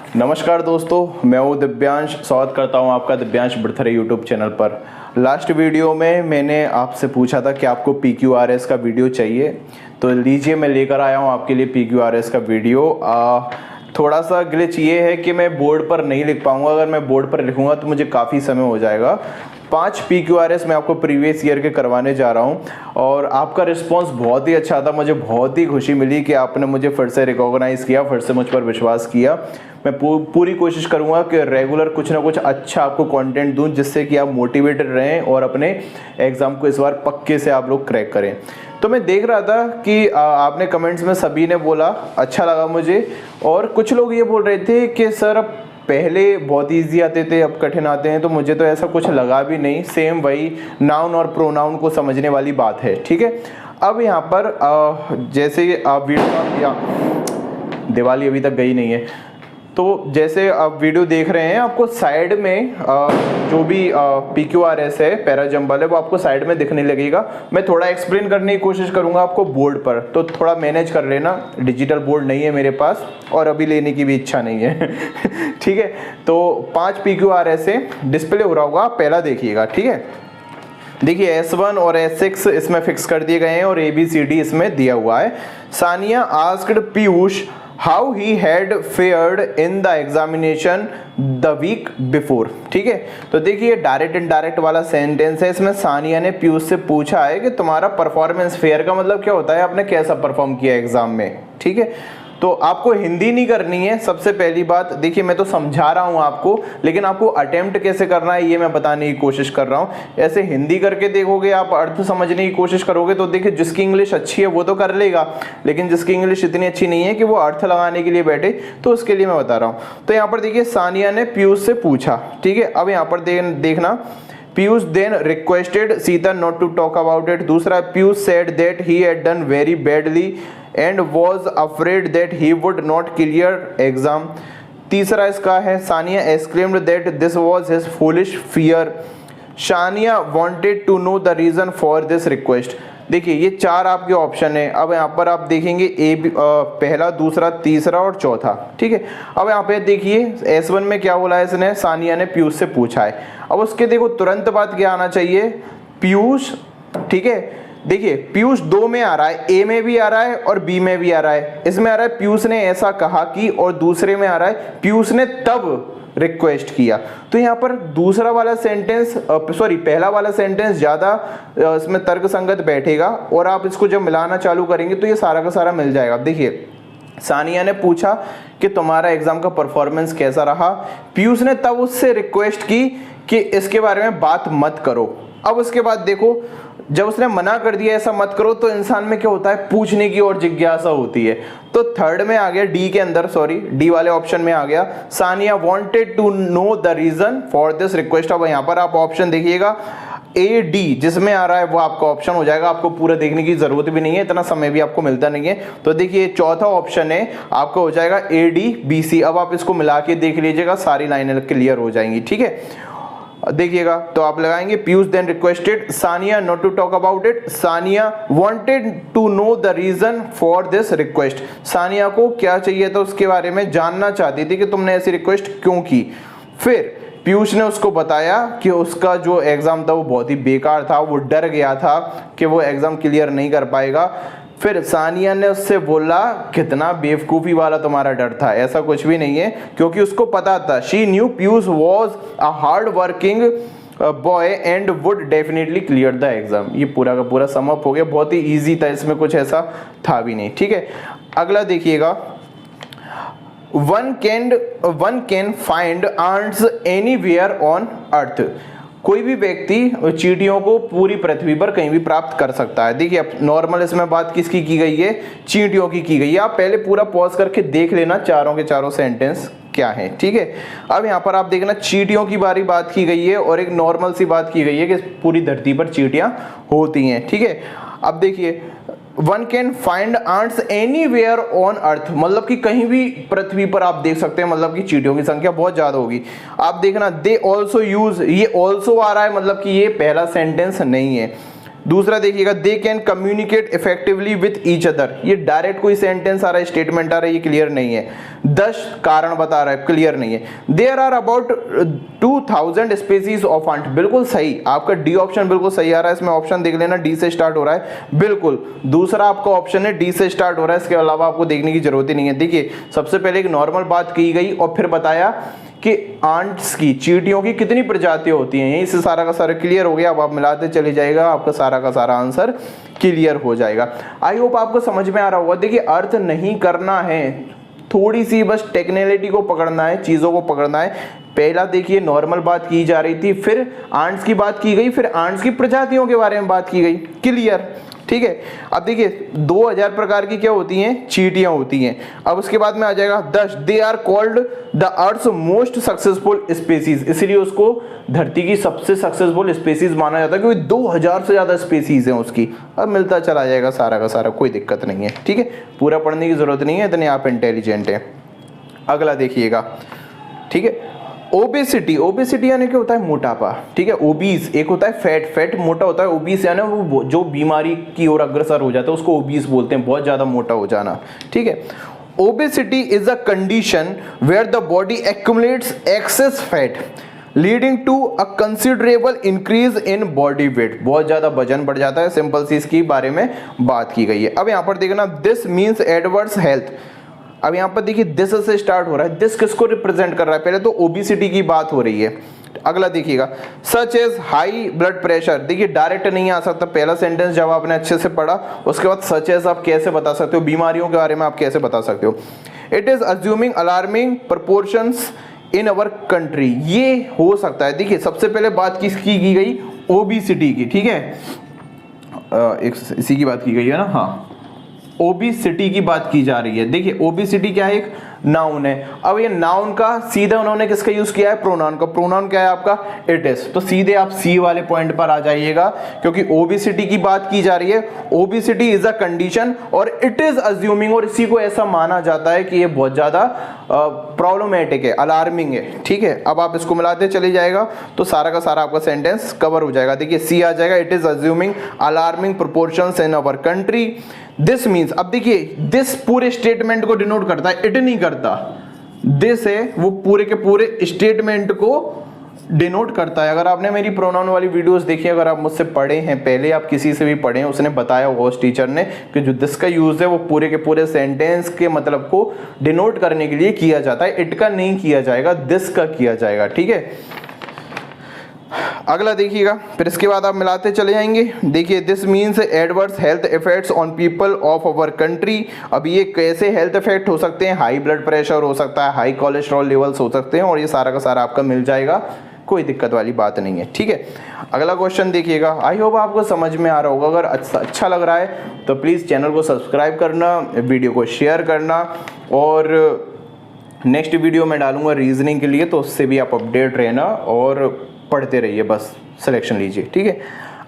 नमस्कार दोस्तों, मैं हूँ दिव्यांश। स्वागत करता हूँ आपका दिव्यांश बर्थरे यूट्यूब चैनल पर। लास्ट वीडियो में मैंने आपसे पूछा था कि आपको PQRS का वीडियो चाहिए, तो लीजिए मैं लेकर आया हूँ आपके लिए PQRS का वीडियो। थोड़ा सा ग्लिच ये है कि मैं बोर्ड पर नहीं लिख पाऊँगा। अगर मैं बोर्ड पर लिखूँगा तो मुझे काफ़ी समय हो जाएगा। 5 PQRS मैं आपको प्रीवियस ईयर के करवाने जा रहा हूँ और आपका रिस्पांस बहुत ही अच्छा था। मुझे बहुत ही खुशी मिली कि आपने मुझे फिर से रिकॉग्नाइज़ किया, फिर से मुझ पर विश्वास किया। मैं पूरी कोशिश करूंगा कि रेगुलर कुछ ना कुछ अच्छा आपको कंटेंट दूं, जिससे कि आप मोटिवेटेड रहें और अपने एग्ज़ाम को इस बार पक्के से आप लोग क्रैक करें। तो मैं देख रहा था कि आपने कमेंट्स में सभी ने बोला, अच्छा लगा मुझे। और कुछ लोग ये बोल रहे थे कि सर अब पहले बहुत ईजी आते थे, अब कठिन आते हैं। तो मुझे तो ऐसा कुछ लगा भी नहीं, सेम वही नाउन और प्रोनाउन को समझने वाली बात है। ठीक है, अब यहाँ पर जैसे आप वीडियो या दिवाली अभी तक गई नहीं है, तो जैसे आप वीडियो देख रहे हैं, आपको साइड में जो भी PQRS है, पैराजंबल है, वो आपको साइड में दिखने लगेगा। मैं थोड़ा एक्सप्लेन करने की कोशिश करूंगा आपको बोर्ड पर, तो थोड़ा मैनेज कर लेना। डिजिटल बोर्ड नहीं है मेरे पास और अभी लेने की भी इच्छा नहीं है। ठीक है, तो 5 PQRS है, डिस्प्ले हो रहा होगा, पहला देखिएगा। ठीक है, देखिए S1 और S6 इसमें फिक्स कर दिए गए हैं और ABCD इसमें दिया हुआ है। Sania asked Piyush how he had fared in the examination the week before. ठीक है, तो देखिए डायरेक्ट इनडायरेक्ट वाला सेंटेंस है। इसमें सानिया ने पीयूष से पूछा है कि तुम्हारा परफॉर्मेंस फेयर का मतलब क्या होता है, आपने कैसा परफॉर्म किया एग्जाम में। ठीक है, तो आपको हिंदी नहीं करनी है। सबसे पहली बात देखिए, मैं तो समझा रहा हूं आपको, लेकिन आपको अटेम्प्ट कैसे करना है ये मैं बताने की कोशिश कर रहा हूं। ऐसे हिंदी करके देखोगे, आप अर्थ समझने की कोशिश करोगे, तो देखिए जिसकी इंग्लिश अच्छी है वो तो कर लेगा, लेकिन जिसकी इंग्लिश इतनी अच्छी नहीं है कि वो अर्थ लगाने के लिए बैठे, तो उसके लिए मैं बता रहा हूं। तो यहाँ पर देखिए सानिया ने पीयूष से पूछा। ठीक है, अब यहाँ पर देखना, Piyush then requested Sita not to talk about it. दूसरा, Piyush said that he had done very badly and was afraid that he would not clear exam। तीसरा इसका है, Sania exclaimed that this was his foolish fear। Sania wanted to know the reason for this request। देखिए ये 4 आपके option है। अब यहाँ पर आप देखेंगे पहला, दूसरा, तीसरा और चौथा। ठीक है, अब यहाँ पे देखिए S1 में क्या बोला है इसने, सानिया ने पीयूष से पूछा है। अब उसके देखो तुरंत बात क्या आना चाहिए, पीयूष। ठीक है, देखिए पीयूष 2 में आ रहा है, A में भी आ रहा है और B में भी आ रहा है। इसमें आ रहा है पीयूष ने ऐसा कहा कि, और दूसरे में आ रहा है पीयूष ने तब रिक्वेस्ट किया। तो यहाँ पर दूसरा वाला सेंटेंस पहला वाला सेंटेंस ज्यादा इसमें तर्कसंगत बैठेगा, और आप इसको जब मिलाना चालू करेंगे तो ये सारा का सारा मिल जाएगा। देखिए सानिया ने पूछा कि तुम्हारा एग्जाम का परफॉर्मेंस कैसा रहा, पीयूष ने तब उससे रिक्वेस्ट की कि इसके बारे में बात मत करो। अब उसके बाद देखो, जब उसने मना कर दिया ऐसा मत करो, तो इंसान में क्या होता है, पूछने की और जिज्ञासा होती है। तो थर्ड में आ गया, डी के अंदर, डी वाले ऑप्शन में आ गया, Sania wanted to know the reason for this request. अब यहाँ पर आप ऑप्शन देखिएगा, AD जिसमें आ रहा है वो आपका ऑप्शन हो जाएगा। आपको पूरा देखने की जरूरत भी नहीं है, इतना समय भी आपको मिलता नहीं है। तो देखिए चौथा ऑप्शन है आपका हो जाएगा ADBC। अब आप इसको मिला के देख लीजिएगा, सारी लाइनें क्लियर हो जाएंगी। ठीक है, देखिएगा तो आप लगाएंगे, Piyush then requested Sania not to talk about it. Sania wanted to know the reason for this request. Sania को क्या चाहिए था, उसके बारे में जानना चाहती थी कि तुमने ऐसी रिक्वेस्ट क्यों की। फिर पीयूष ने उसको बताया कि उसका जो एग्जाम था वो बहुत ही बेकार था, वो डर गया था कि वो एग्जाम क्लियर नहीं कर पाएगा। फिर सानिया ने उससे बोला, कितना बेवकूफ़ी वाला तुम्हारा डर था, ऐसा कुछ भी नहीं है, क्योंकि उसको पता था, she knew Piyush was a hard working boy and would definitely clear the exam. ये पूरा का पूरा सम अप हो गया, बहुत ही ईजी था, इसमें कुछ ऐसा था भी नहीं। ठीक है, अगला देखिएगा, one can find ants anywhere on earth. कोई भी व्यक्ति चींटियों को पूरी पृथ्वी पर कहीं भी प्राप्त कर सकता है। देखिए अब नॉर्मल इसमें बात किसकी की गई है, चींटियों की गई है। आप पहले पूरा पॉज करके देख लेना चारों के चारों सेंटेंस क्या है। ठीक है, अब यहाँ पर आप देखना चींटियों की बात की गई है और एक नॉर्मल सी बात की गई है कि पूरी धरती पर चींटियां होती हैं। ठीक है, अब देखिए one can find ants anywhere on earth, मतलब कि कहीं भी पृथ्वी पर आप देख सकते हैं, मतलब कि चींटियों की संख्या बहुत ज्यादा होगी। आप देखना दे ऑल्सो यूज, ये ऑल्सो आ रहा है, मतलब कि ये पहला सेंटेंस नहीं है। दूसरा देखिएगा, they can communicate effectively with each other. ये डायरेक्ट कोई सेंटेंस आ रहा है, स्टेटमेंट आ रहा है, ये क्लियर नहीं है। 10 कारण बता रहा है, क्लियर नहीं है। There are about 2000 species of ant, बिल्कुल सही, आपका डी ऑप्शन बिल्कुल सही आ रहा है। इसमें ऑप्शन देख लेना, डी से स्टार्ट हो रहा है, बिल्कुल दूसरा आपका ऑप्शन है, डी से स्टार्ट हो रहा है, इसके अलावा आपको देखने की जरूरत ही नहीं है। देखिए सबसे पहले एक नॉर्मल बात की गई और फिर बताया कि आंट्स की, चींटियों की कितनी प्रजातियां होती हैं, यहीं से सारा का सारा क्लियर हो गया। अब आप मिलाते चले जाएगा, आपका सारा का सारा आंसर क्लियर हो जाएगा। आई होप आपको समझ में आ रहा होगा। देखिए अर्थ नहीं करना है, थोड़ी सी बस टेक्निकलिटी को पकड़ना है, चीजों को पकड़ना है। पहला देखिए नॉर्मल बात की जा रही थी, फिर आंट्स की बात की गई, फिर आंट्स की प्रजातियों के बारे में बात की गई, क्लियर, ठीक है। अब देखिए 2000 प्रकार की क्या होती हैं, चींटियां होती हैं। अब उसके बाद में आ जाएगा 10, they are called the earth's most successful species, इसलिए उसको धरती की सबसे सक्सेसफुल स्पीसीज माना जाता है क्योंकि 2000 से ज्यादा स्पीसीज हैं उसकी। अब मिलता चला जाएगा सारा का सारा, कोई दिक्कत नहीं है, ठीक है। पूरा पढ़ने की जरूरत नहीं है, इतने आप इंटेलिजेंट हैं। अगला देखिएगा, ठीक है, ओबेसिटी। ओबेसिटी यानी क्या होता है, मोटापा, ठीक है। ओबीस एक होता है फैट, फैट मोटा होता है। ओबीस यानी वो जो बीमारी की ओर अग्रसर हो जाता है उसको ओबीस बोलते हैं, बहुत ज्यादा मोटा हो जाना, ठीक है। Obesity is a condition where the body accumulates excess fat leading to a considerable increase in body weight, बहुत ज्यादा वजन बढ़ जाता है, सिंपल सी इसकी बारे में बात की गई है। अब यहाँ पर देखना, दिस मीन्स एडवर्स हेल्थ। अब यहाँ पर देखिए दिस से स्टार्ट हो रहा है, दिस किसको रिप्रेजेंट कर रहा है, पहले तो ओबेसिटी की बात हो रही है। अगला देखिएगा, such as high blood pressure. देखिए डायरेक्ट नहीं आ सकता, पहला सेंटेंस जब आपने अच्छे से पढ़ा उसके बाद सच एज आप कैसे बता सकते हो, बीमारियों के बारे में आप कैसे बता सकते हो। It is assuming alarming proportions in our country, ये हो सकता है। देखिए सबसे पहले बात किसकी की गई, ओबेसिटी की, ठीक है, इसी की बात की गई है ना, हाँ, ओबेसिटी की बात की जा रही है। देखिए ओबेसिटी क्या है, एक नाउन है। अब ये नाउन का सीधा उन्होंने किसका यूज किया है, प्रोनाउन का। प्रोनाउन क्या है आपका, इट इज। तो सीधे आप सी वाले पॉइंट पर आ जाइएगा क्योंकि ओबेसिटी की बात की जा रही है। ओबेसिटी इज अ कंडीशन और इट इज अज्यूमिंग, और इसी को ऐसा माना जाता है कि ये बहुत ज्यादा प्रॉब्लमेटिक है, अलार्मिंग है, ठीक है। अब आप इसको मिलाते चले जाएगा तो सारा का सारा आपका सेंटेंस कवर हो जाएगा। देखिए सी आ जाएगा, it is assuming alarming proportions in our country. This means, अब देखिए दिस पूरे स्टेटमेंट को डिनोट करता है, इट नहीं करता। दिस है वो पूरे के पूरे स्टेटमेंट को डिनोट करता है। अगर आपने मेरी प्रोनाउन वाली वीडियोस देखी, अगर आप मुझसे पढ़े हैं पहले, आप किसी से भी पढ़े हैं, उसने बताया होगा उस टीचर ने कि जो दिस का यूज है वो पूरे के पूरे सेंटेंस के मतलब को डिनोट करने के लिए किया जाता है। इट का नहीं किया जाएगा, दिस का किया जाएगा, ठीक है। अगला देखिएगा, फिर इसके बाद आप मिलाते चले जाएंगे। देखिए this means adverse health effects on people of our country. अब ये कैसे हेल्थ इफेक्ट हो सकते हैं, हाई ब्लड प्रेशर हो सकता है, हाई कोलेस्ट्रॉल लेवल्स हो सकते हैं, और ये सारा का सारा आपका मिल जाएगा, कोई दिक्कत वाली बात नहीं है, ठीक है। अगला क्वेश्चन देखिएगा, आई होप आपको समझ में आ रहा होगा। अगर अच्छा लग रहा है तो प्लीज़ चैनल को सब्सक्राइब करना, वीडियो को शेयर करना, और नेक्स्ट वीडियो में डालूंगा रीजनिंग के लिए, तो उससे भी आप अपडेट रहना और पढ़ते रहिए, बस सिलेक्शन लीजिए, ठीक है।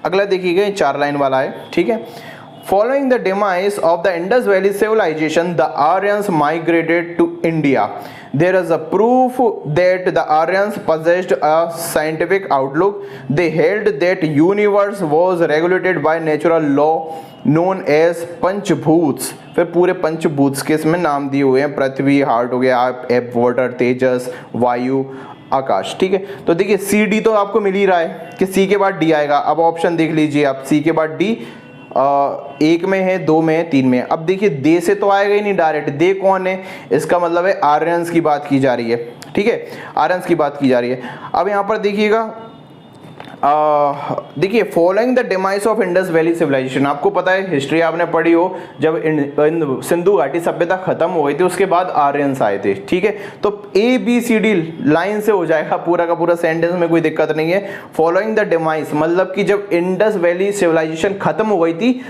अगला देखिएगा, 4 लाइन वाला है, ठीक है। Following the demise of the Indus Valley civilization, the Aryans migrated to India. There is a proof that the Aryans possessed a scientific outlook. They held that universe was regulated by natural law known as पंचभूत। फिर पूरे पंचभूत के इसमें नाम दिए हुए हैं, पृथ्वी, हार्ट हो गया, एप, वाटर, तेजस, वायु, आकाश, ठीक है। तो देखिए सी डी तो आपको मिल ही रहा है कि सी के बाद डी आएगा। अब ऑप्शन देख लीजिए आप, सी के बाद डी 1 में है, 2 में है, 3 में है। अब देखिए दे से तो आएगा ही नहीं डायरेक्ट, दे कौन है, इसका मतलब है आर्यंस की बात की जा रही है, ठीक है, आर्यंस की बात की जा रही है। अब यहाँ पर देखिएगा, देखिए following the demise of Indus valley civilization, आपको पता है हिस्ट्री आपने पढ़ी हो, जब सिंधु घाटी सभ्यता खत्म हो गई थी उसके बाद आर्यंस आए थे, ठीक है। तो ABCD लाइन से हो जाएगा पूरा का पूरा सेंटेंस में, कोई दिक्कत नहीं है। फॉलोइंग द डिमाइस मतलब कि जब इंडस वैली सिविलाइजेशन खत्म हो गई थी,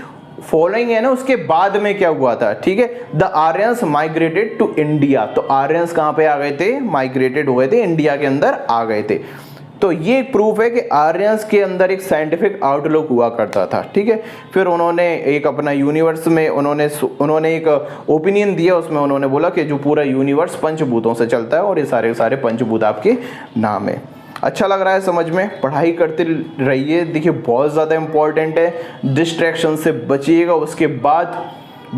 फॉलोइंग है ना, उसके बाद में क्या हुआ था, ठीक है, the Aryans migrated to India. तो आर्यंस कहां पे आ गए थे, माइग्रेटेड हो गए थे, इंडिया के अंदर आ गए थे। तो ये प्रूफ है कि आर्यंस के अंदर एक साइंटिफिक आउटलुक हुआ करता था, ठीक है। फिर उन्होंने एक अपना यूनिवर्स में उन्होंने एक ओपिनियन दिया, उसमें उन्होंने बोला कि जो पूरा यूनिवर्स पंचभूतों से चलता है और ये सारे सारे पंचभूत आपके नाम है। अच्छा लग रहा है समझ में, पढ़ाई करते रहिए। देखिए बहुत ज़्यादा इम्पोर्टेंट है, डिस्ट्रैक्शन से बचिएगा। उसके बाद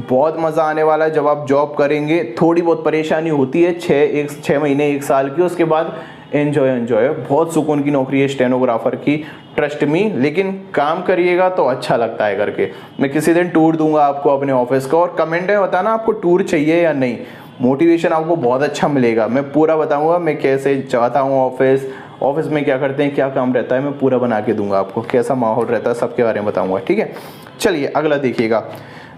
बहुत मज़ा आने वाला है जब आप जॉब करेंगे। थोड़ी बहुत परेशानी होती है 6 महीने 1 साल की, उसके बाद एंजॉय बहुत सुकून की नौकरी है स्टेनोग्राफर की, ट्रस्ट मी। लेकिन काम करिएगा तो अच्छा लगता है करके। मैं किसी दिन टूर दूंगा आपको अपने ऑफिस का, और कमेंट में बताना आपको टूर चाहिए या नहीं। मोटिवेशन आपको बहुत अच्छा मिलेगा। मैं पूरा बताऊंगा मैं कैसे जाता हूँ ऑफिस में, क्या करते हैं, क्या काम रहता है, मैं पूरा बना के दूंगा आपको, कैसा माहौल रहता है सबके बारे में बताऊंगा। ठीक है, चलिए अगला देखिएगा।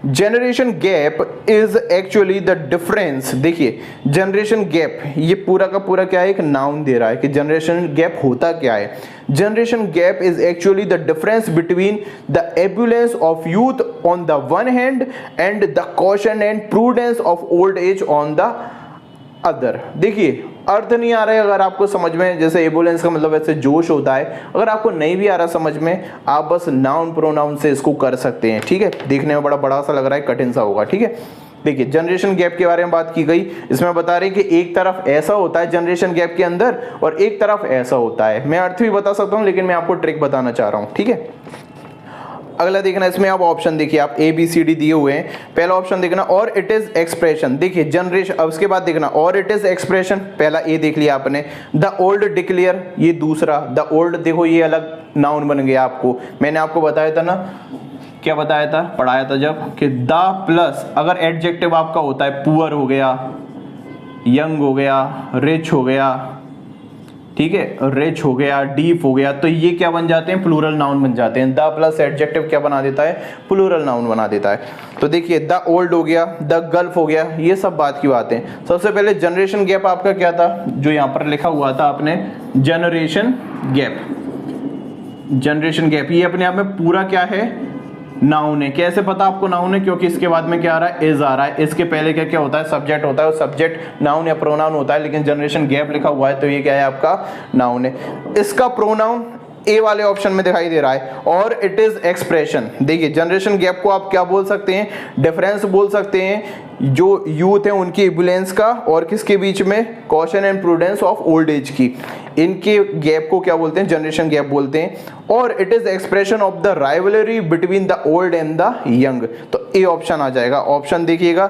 Generation gap is actually the difference. देखिए जनरेशन गैप ये पूरा का पूरा क्या है, एक नाउन दे रहा है कि जनरेशन गैप होता क्या है। Generation gap is actually the difference between the ebullience of youth on the one hand and the caution and prudence of old age on the other. देखिए अर्थ नहीं आ रहा है अगर आपको समझ में, जैसे एबुलेंस का मतलब ऐसे जोश होता है, अगर आपको नहीं भी आ रहा समझ में, आप बस नाउन प्रोनाउन से इसको कर सकते हैं। ठीक है, देखने में बड़ा सा लग रहा है, कठिन सा होगा। ठीक है, देखिए जनरेशन गैप के बारे में बात की गई। इसमें बता रहे हैं कि एक तरफ ऐसा होता है जनरेशन गैप के अंदर और एक तरफ ऐसा होता है। मैं अर्थ भी बता सकता हूँ लेकिन मैं आपको ट्रिक बताना चाह रहा हूँ। ठीक है, अगला देखना, इसमें आप ऑप्शन देखिए, आप ABCD दिए हुए हैं। पहला ऑप्शन देखना और इट इज एक्सप्रेशन। देखिए जनरेशन, अब उसके बाद देखना और इट इज एक्सप्रेशन, पहला ए देख लिया आपने। द ओल्ड डिक्लेयर, ये दूसरा। द ओल्ड देखो ये अलग नाउन बन गया आपको। मैंने आपको बताया था ना, क्या बताया था, पढ़ाया था जब, कि द प्लस अगर एडजेक्टिव आपका होता है, पुअर हो गया, यंग हो गया, रिच हो गया, ठीक है, रिच हो गया, डीप हो गया, तो ये क्या बन जाते हैं, प्लूरल नाउन बन जाते हैं। द प्लस एडजेक्टिव क्या बना देता है, प्लूरल नाउन बना देता है। तो देखिए द ओल्ड हो गया, द गल्फ हो गया, ये सब बात की बातें। सबसे पहले जनरेशन गैप आपका क्या था, जो यहाँ पर लिखा हुआ था आपने, जनरेशन गैप। जनरेशन गैप ये अपने आप में पूरा क्या है, नाउन है। कैसे पता आपको नाउन है, क्योंकि इसके बाद में क्या आ रहा है, इज आ रहा है। इसके पहले क्या क्या होता है, सब्जेक्ट होता है, और सब्जेक्ट नाउन या प्रोनाउन होता है, लेकिन जनरेशन गैप लिखा हुआ है तो ये क्या है, आपका नाउन है। इसका प्रोनाउन ए वाले ऑप्शन में दिखाई दे रहा है, और इट इज एक्सप्रेशन। देखिए जनरेशन गैप को आप क्या बोल सकते हैं, डिफरेंस बोल सकते हैं जो यूथ है उनकी एबुलेंस का, और किसके बीच में, caution and prudence of old as की, इनके गैप को क्या बोलते हैं, जनरेशन गैप बोलते हैं। और it is expression of the rivalry between the old and the young. तो ए ऑप्शन आ जाएगा। ऑप्शन देखिएगा,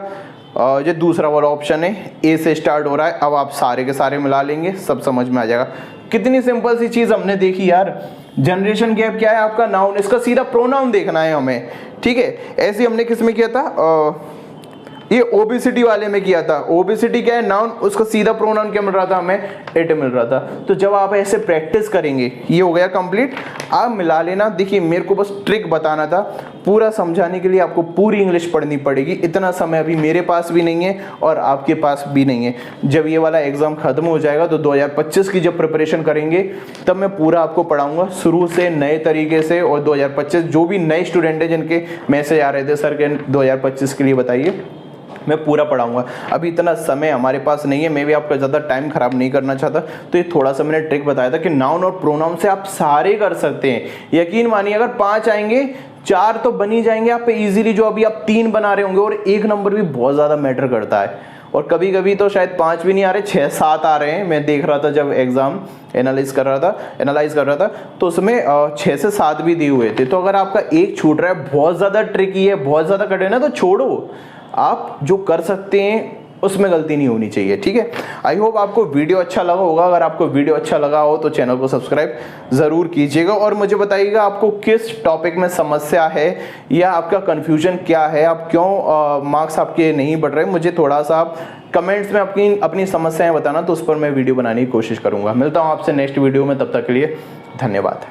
जो दूसरा वाला ऑप्शन है, ए से स्टार्ट हो रहा है। अब आप सारे के सारे मिला लेंगे, सब समझ में आ जाएगा। कितनी सिंपल सी चीज हमने देखी यार। जनरेशन गैप क्या है, आपका नाउन, इसका सीधा प्रोनाउन देखना है हमें। ठीक है, ऐसे हमने किस में किया था, ये ओबेसिटी वाले में किया था। ओबेसिटी क्या है, नाउन, उसका सीधा प्रोनाउन क्या मिल रहा था हमें, इट मिल रहा था। तो जब आप ऐसे प्रैक्टिस करेंगे, ये हो गया कंप्लीट, आप मिला लेना। देखिए मेरे को बस ट्रिक बताना था, पूरा समझाने के लिए आपको पूरी इंग्लिश पढ़नी पड़ेगी। इतना समय अभी मेरे पास भी नहीं है और आपके पास भी नहीं है। जब ये वाला एग्जाम खत्म हो जाएगा तो 2025 की जब प्रिपरेशन करेंगे तब मैं पूरा आपको पढ़ाऊंगा शुरू से नए तरीके से। और 2025 जो भी नए स्टूडेंट हैं जिनके मैसेज आ रहे थे सर के 2025 के लिए बताइए, मैं पूरा पढ़ाऊंगा। अभी इतना समय हमारे पास नहीं है, मैं भी आपका ज़्यादा टाइम खराब नहीं करना चाहता। तो ये थोड़ा सा मैंने ट्रिक बताया था कि नाउन और प्रोनाउन से आप सारे कर सकते हैं। यकीन मानिए अगर 5 आएंगे, 4 तो बन ही जाएंगे आप पे इजीली, जो अभी आप 3 बना रहे होंगे। और 1 नंबर भी बहुत ज़्यादा मैटर करता है, और कभी कभी तो शायद 5 भी नहीं आ रहे, 6-7 आ रहे हैं। मैं देख रहा था जब एग्जाम एनालाइज कर रहा था तो उसमें 6 से 7 भी दिए हुए थे। तो अगर आपका एक छूट रहा है, बहुत ज़्यादा ट्रिकी है, बहुत ज़्यादा कठिन है, तो छोड़ो, आप जो कर सकते हैं उसमें गलती नहीं होनी चाहिए। ठीक है, आई होप आपको वीडियो अच्छा लगा होगा। अगर आपको वीडियो अच्छा लगा हो तो चैनल को सब्सक्राइब ज़रूर कीजिएगा, और मुझे बताइएगा आपको किस टॉपिक में समस्या है या आपका कन्फ्यूजन क्या है, आप क्यों मार्क्स आपके नहीं बढ़ रहे। मुझे थोड़ा सा आप कमेंट्स में अपनी समस्याएं बताना, तो उस पर मैं वीडियो बनाने की कोशिश करूँगा। मिलता हूँ आपसे नेक्स्ट वीडियो में, तब तक के लिए धन्यवाद।